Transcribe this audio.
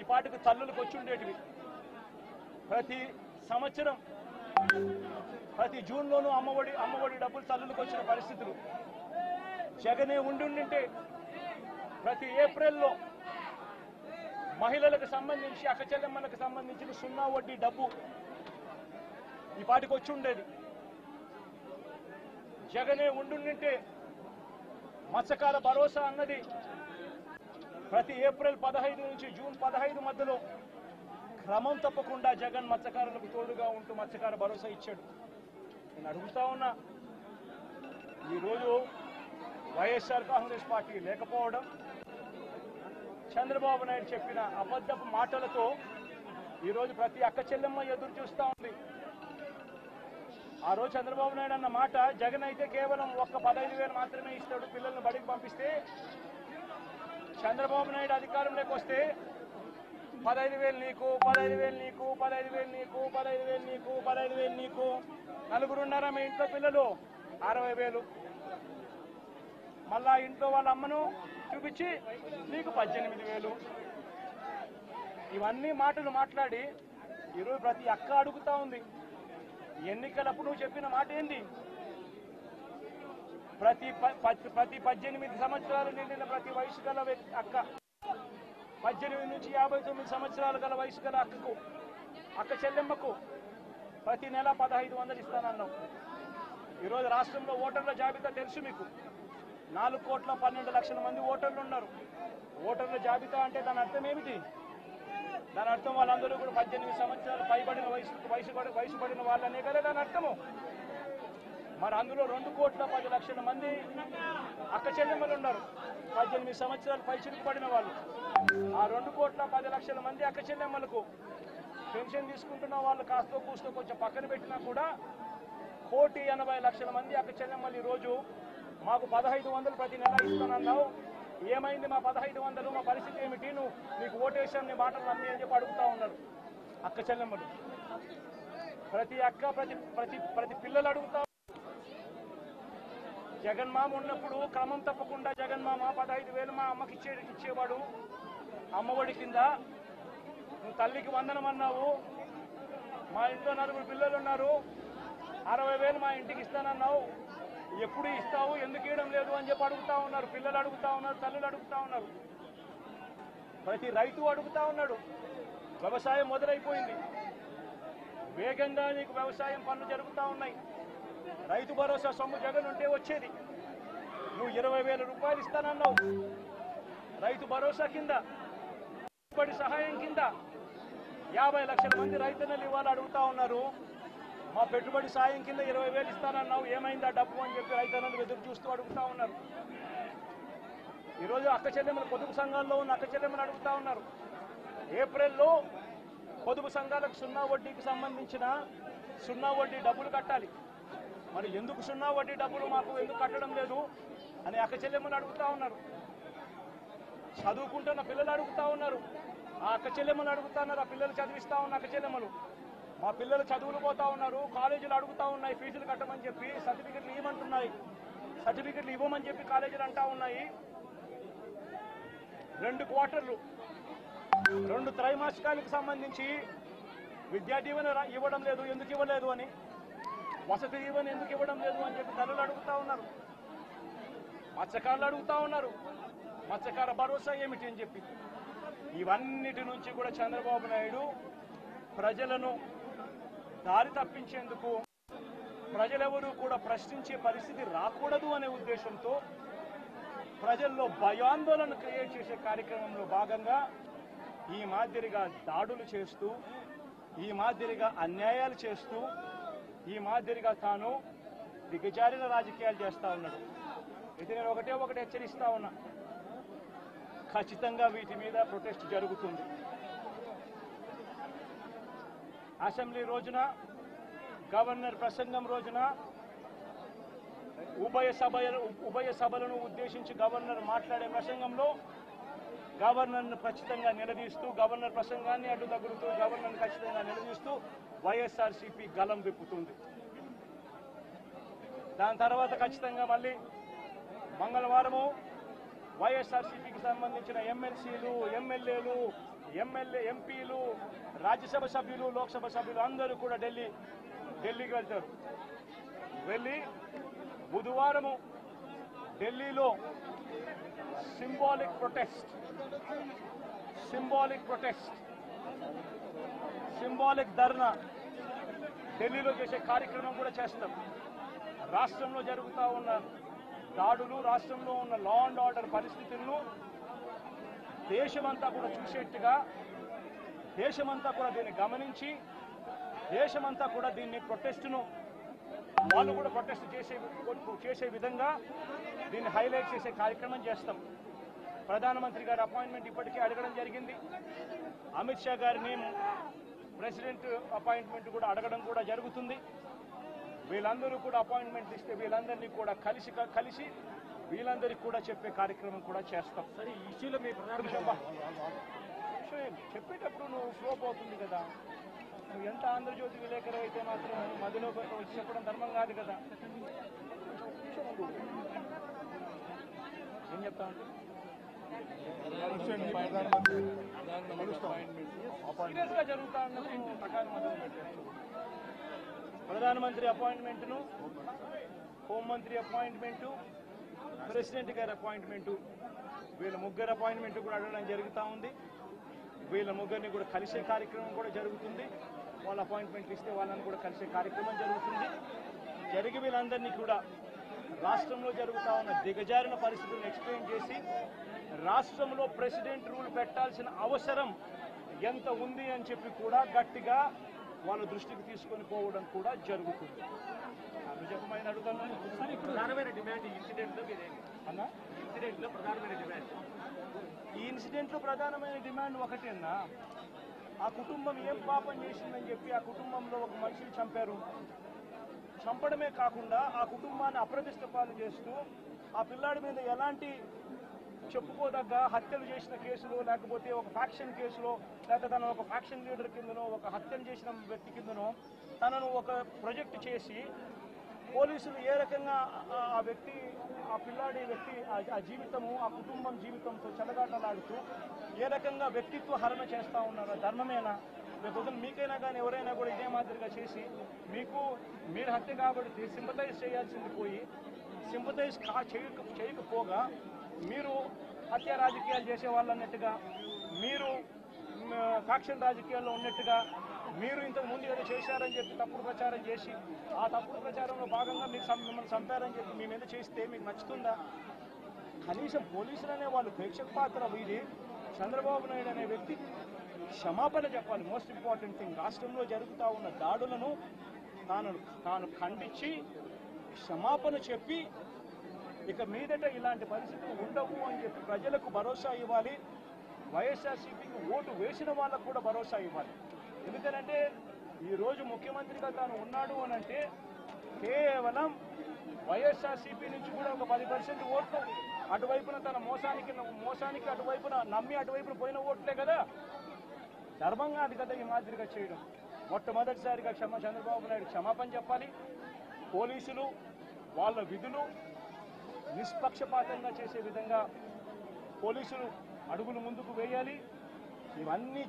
పాటికి తల్లులకు వచ్చి ఉండేటివి. ప్రతి సంవత్సరం ప్రతి జూన్లోనూ అమ్మఒడి డబ్బులు తల్లులకు వచ్చిన పరిస్థితులు. జగనే ఉండుంటే ప్రతి ఏప్రిల్లో మహిళలకు సంబంధించి అక్కచెల్లెమ్మలకు సంబంధించిన 0 వడ్డీ డబ్బు ఈ పాటికి వచ్చి ఉండేది. జగనే ఉండుంటే మత్స్యకార భరోసా అన్నది ప్రతి ఏప్రిల్ 15 నుంచి జూన్ 15 మధ్యలో క్రమం తప్పకుండా జగన్ మత్స్యకారులకు తోడుగా ఉంటూ మత్స్యకార భరోసా ఇచ్చాడు. నేను అడుగుతా ఉన్నా, ఈరోజు వైఎస్ఆర్ కాంగ్రెస్ పార్టీ లేకపోవడం, చంద్రబాబు నాయుడు చెప్పిన అబద్ధపు మాటలతో ఈరోజు ప్రతి అక్క చెల్లెమ్మ ఎదురు చూస్తూ ఉంది. ఆ రోజు చంద్రబాబు నాయుడు అన్న మాట, జగన్ అయితే కేవలం 15,000 మాత్రమే ఇస్తాడు పిల్లల్ని బడికి పంపిస్తే, చంద్రబాబు నాయుడు అధికారంలోకి వస్తే 15,000 నీకు, 15,000 నీకు, 15,000 నీకు, 15,000 నీకు, 15,000 నీకు, నలుగురున్నారా మీ ఇంట్లో పిల్లలు 60,000, మళ్ళా ఇంట్లో వాళ్ళ అమ్మను చూపించి నీకు 18,000. ఇవన్నీ మాటలు మాట్లాడి ఈరోజు ప్రతి అక్క అడుగుతా ఉంది. ఎన్నికలప్పుడు చెప్పిన మాట ఏంది? ప్రతి 18 సంవత్సరాలు నిండిన ప్రతి వయసు గల అక్క, 18 నుంచి 59 సంవత్సరాలు గల వయసు గల అక్క చెల్లెమ్మకు ప్రతి నెల 1,500 ఇస్తానన్నాం. ఈరోజు రాష్ట్రంలో ఓటర్ల జాబితా తెలుసు మీకు. 4,12,00,000 మంది ఓటర్లు ఉన్నారు. ఓటర్ల జాబితా అంటే దాని అర్థం ఏమిటి? దాని అర్థం వాళ్ళందరూ కూడా 18 సంవత్సరాలు పైబడిన వయసు పడిన వాళ్ళనే కదా దాని అర్థము. మరి అందులో 2,10,00,000 మంది అక్క చెల్లెమ్మలు ఉన్నారు, 18 సంవత్సరాలు పైచిలుకు పడిన వాళ్ళు. ఆ 2,10,00,000 మంది అక్క చెల్లెమ్మలకు పెన్షన్ తీసుకుంటున్న వాళ్ళు కాస్తో కూస్తో కొంచెం పక్కన పెట్టినా కూడా 1,80,00,000 మంది అక్క చెల్లెమ్మలు ఈరోజు మాకు 1,500 ప్రతి నెల ఇస్తానన్నావు, ఏమైంది మా 1,500, మా పరిస్థితి ఏమిటి, నీకు ఓటేసాను నీ మాటలు నమ్మి అని చెప్పి అడుగుతా ఉన్నారు అక్క చెల్లెమ్మలు. ప్రతి అక్క ప్రతి పిల్లలు అడుగుతా. జగన్మామ ఉన్నప్పుడు క్రమం తప్పకుండా జగన్మామ 15,000 మా అమ్మకి ఇచ్చేవాడు అమ్మఒడి కింద. నువ్వు తల్లికి వందనం అన్నావు, మా ఇంట్లో 4 పిల్లలు ఉన్నారు, 60,000 మా ఇంటికి ఇస్తానన్నావు, ఎప్పుడు ఇస్తావు, ఎందుకు ఇవ్వడం లేదు అని చెప్పి అడుగుతా ఉన్నారు. పిల్లలు అడుగుతా ఉన్నారు, తల్లులు అడుగుతా ఉన్నారు, ప్రతి రైతు అడుగుతా ఉన్నాడు. వ్యవసాయం మొదలైపోయింది, వేగంగా నీకు వ్యవసాయం పనులు జరుగుతూ ఉన్నాయి. రైతు భరోసా సొమ్ము జగన్ ఉంటే వచ్చేది. నువ్వు 20,000 రూపాయలు ఇస్తానన్నావు రైతు భరోసా కింద, పెట్టుబడి సహాయం కింద. 50 లక్షల మంది రైతన్నలు ఇవాళ అడుగుతా ఉన్నారు, మా పెట్టుబడి సాయం కింద 20,000 ఇస్తానన్నావు, ఏమైందా డబ్బు అని చెప్పి రైతన్నలు ఎదురు చూస్తూ అడుగుతా ఉన్నారు. ఈరోజు అక్క చెల్లెమ్మలు పొదుపు సంఘాల్లో ఉన్న అక్క చెల్లెమ్మలు అడుగుతా ఉన్నారు. ఏప్రిల్లో పొదుపు సంఘాలకు 0 వడ్డీకి సంబంధించిన 0 వడ్డీ డబ్బులు కట్టాలి. మరి ఎందుకు 0 వడ్డీ డబ్బులు మాకు ఎందుకు కట్టడం లేదు అని అక్క చెల్లెమ్మలు అడుగుతా ఉన్నారు. చదువుకుంటున్న పిల్లలు అడుగుతా ఉన్నారు, ఆ అక్క చెల్లెమ్మలు అడుగుతా ఉన్నారు. ఆ పిల్లలు చదివిస్తా ఉన్న అక్క చెల్లెమ్మలు, మా పిల్లలు చదువులు పోతా ఉన్నారు, కాలేజీలు అడుగుతా ఉన్నాయి ఫీజులు కట్టమని చెప్పి, సర్టిఫికెట్లు ఇవ్వమంటున్నాయి, సర్టిఫికెట్లు ఇవ్వమని చెప్పి కాలేజీలు అంటా ఉన్నాయి. 2 క్వార్టర్లు 2 త్రైమాసికాలకు సంబంధించి విద్యా దీవెన ఇవ్వడం లేదు, ఎందుకు ఇవ్వలేదు అని, వసతి దీవెన ఎందుకు ఇవ్వడం లేదు అని చెప్పి తల్లులు అడుగుతా ఉన్నారు. మత్స్యకారులు అడుగుతా ఉన్నారు, మత్స్యకార భరోసా ఏమిటి అని చెప్పి. ఇవన్నిటి నుంచి కూడా చంద్రబాబు నాయుడు ప్రజలను దారి తప్పించేందుకు, ప్రజలెవరూ కూడా ప్రశ్నించే పరిస్థితి రాకూడదు అనే ఉద్దేశంతో ప్రజల్లో భయాందోళన క్రియేట్ చేసే కార్యక్రమంలో భాగంగా ఈ మాదిరిగా దాడులు చేస్తూ, ఈ మాదిరిగా అన్యాయాలు చేస్తూ, ఈ మాదిరిగా తాను దిగజారిన రాజకీయాలు చేస్తా ఉన్నాడు. ఇది నేను ఒకటే హెచ్చరిస్తా ఉన్నా, ఖచ్చితంగా వీటి మీద ప్రొటెస్ట్ జరుగుతుంది. అసెంబ్లీ రోజున, గవర్నర్ ప్రసంగం రోజున, ఉభయ సభలను ఉద్దేశించి గవర్నర్ మాట్లాడే ప్రసంగంలో గవర్నర్ను ఖచ్చితంగా నిలదీస్తూ, గవర్నర్ ప్రసంగాన్ని అడ్డు తగులుతూ, గవర్నర్ను ఖచ్చితంగా నిలదీస్తూ వైఎస్ఆర్సీపీ గలం విప్పుతుంది. దాని తర్వాత ఖచ్చితంగా మళ్ళీ మంగళవారము వైఎస్ఆర్సీపీకి సంబంధించిన ఎమ్మెల్సీలు, ఎమ్మెల్యేలు, ఎంపీలు, రాజ్యసభ సభ్యులు, లోక్సభ సభ్యులు అందరూ కూడా ఢిల్లీకి వెళ్తారు. వెళ్ళి బుధవారము ఢిల్లీలో సింబాలిక్ ధర్నా ఢిల్లీలో చేసే కార్యక్రమం కూడా చేస్తాం. రాష్ట్రంలో జరుగుతూ ఉన్న దాడులు, రాష్ట్రంలో ఉన్న లా అండ్ ఆర్డర్ పరిస్థితులను దేశమంతా కూడా చూసేట్టుగా, దేశమంతా కూడా దీన్ని గమనించి, దేశమంతా కూడా దీన్ని ప్రొటెస్ట్ను వాళ్ళు కూడా ప్రొటెస్ట్ చేసే విధంగా దీన్ని హైలైట్ చేసే కార్యక్రమం చేస్తాం. ప్రధానమంత్రి గారి అపాయింట్మెంట్ ఇప్పటికే అడగడం జరిగింది. అమిత్ షా గారిని ప్రెసిడెంట్ అపాయింట్మెంట్ కూడా అడగడం కూడా జరుగుతుంది. వీళ్ళందరూ కూడా అపాయింట్మెంట్ ఇస్తే వీళ్ళందరినీ కూడా కలిసి వీళ్ళందరికీ కూడా చెప్పే కార్యక్రమం కూడా చేస్తాం. సరే, ఈ ఇష్యూలో మీ చెప్పేటప్పుడు నువ్వు స్లోప్ అవుతుంది కదా. నువ్వు ఎంత ఆంధ్రజ్యోతి విలేకరు అయితే మాత్రం మధ్యలో వచ్చి చెప్పడం ధర్మం కాదు కదా. ఏం చెప్తా ఉంటే సీరియస్గా జరుగుతా ఉన్నది ప్రకారం మొదలు పెట్టారు. ప్రధానమంత్రి అపాయింట్మెంట్ను, హోంమంత్రి అపాయింట్మెంటు, ప్రెసిడెంట్ గారి అపాయింట్మెంటు, వీళ్ళ ముగ్గురు అపాయింట్మెంట్ కూడా అడగడం జరుగుతూ ఉంది. వీళ్ళ ముగ్గురిని కూడా కలిసే కార్యక్రమం కూడా జరుగుతుంది. వాళ్ళ అపాయింట్మెంట్లు ఇస్తే వాళ్ళని కూడా కలిసే కార్యక్రమం జరుగుతుంది. జరిగి వీళ్ళందరినీ కూడా రాష్ట్రంలో జరుగుతూ ఉన్న దిగజారిన పరిస్థితులను ఎక్స్ప్లెయిన్ చేసి రాష్ట్రంలో ప్రెసిడెంట్ రూల్ పెట్టాల్సిన అవసరం ఎంత ఉంది అని చెప్పి కూడా గట్టిగా వాళ్ళ దృష్టికి తీసుకొని పోవడం కూడా జరుగుతుంది. చెప్పమని అడుగుతున్నాను. ప్రధానమైన డిమాండ్ ఈ ఇన్సిడెంట్లో అన్నా, ఇన్సిడెంట్లో ప్రధానమైన డిమాండ్ ఈ ఇన్సిడెంట్లో ప్రధానమైన డిమాండ్ ఒకటేనా, ఆ కుటుంబం ఏం పాపం చేసిందని చెప్పి ఆ కుటుంబంలో ఒక మనిషిని చంపారు. చంపడమే కాకుండా ఆ కుటుంబాన్ని అప్రదిష్ట పాలు చేస్తూ ఆ పిల్లాడి మీద ఎలాంటి చెప్పుకోదగ్గ హత్యలు చేసిన కేసులో, లేకపోతే ఒక ఫ్యాక్షన్ కేసులో, లేకపోతే తన ఒక ఫ్యాక్షన్ లీడర్ కిందనో, ఒక హత్యలు చేసిన వ్యక్తి కిందనో తనను ఒక ప్రొజెక్ట్ చేసి పోలీసులు ఏ రకంగా ఆ వ్యక్తి, ఆ పిల్లాడి వ్యక్తి ఆ జీవితము, ఆ కుటుంబం జీవితంతో చెలగాటలాడుతూ ఏ రకంగా వ్యక్తిత్వ హరణ చేస్తూ ఉన్నారో ధర్మమేనా? లేకపోతే మీకైనా కానీ ఎవరైనా కూడా ఇదే మాదిరిగా చేసి మీరు హత్య కాబట్టి సింపతైజ్ చేయాల్సింది పోయి సింపతైజ్ చేయకపోగా మీరు హత్య రాజకీయాలు చేసే వాళ్ళు అన్నట్టుగా, మీరు ఫ్యాక్షన్ రాజకీయాల్లో ఉన్నట్టుగా, మీరు ఇంతకు ముందు ఏదో చేశారని చెప్పి తప్పుడు ప్రచారం చేసి ఆ తప్పుడు ప్రచారంలో భాగంగా మిమ్మల్ని చంపారని చెప్పి మీ మీద చేస్తే మీకు నచ్చుతుందా? కనీసం పోలీసులు అనే వాళ్ళు ప్రేక్షక పాత్ర వీరి చంద్రబాబు నాయుడు అనే వ్యక్తి క్షమాపణ చెప్పాలి. మోస్ట్ ఇంపార్టెంట్ థింగ్, రాష్ట్రంలో జరుగుతూ ఉన్న దాడులను తాను ఖండించి క్షమాపణ చెప్పి ఇక మీదట ఇలాంటి పరిస్థితులు ఉండవు అని చెప్పి ప్రజలకు భరోసా ఇవ్వాలి. వైఎస్ఆర్సీపీకి ఓటు వేసిన వాళ్ళకు కూడా భరోసా ఇవ్వాలి. ఎందుకనంటే ఈరోజు ముఖ్యమంత్రిగా తాను ఉన్నాడు అని అంటే కేవలం వైఎస్ఆర్సీపీ నుంచి కూడా ఒక 10% ఓట్లు అటువైపున తన మోసానికి అటువైపున నమ్మి అటువైపున పోయిన ఓట్లే కదా. ధర్మంగా అది కదా ఈ మాదిరిగా చేయడం. మొట్టమొదటిసారిగా చంద్రబాబు నాయుడు క్షమాపణ చెప్పాలి. పోలీసులు వాళ్ళ విధులు నిష్పక్షపాతంగా చేసే విధంగా పోలీసులు అడుగులు ముందుకు వేయాలి. ఇవన్నీ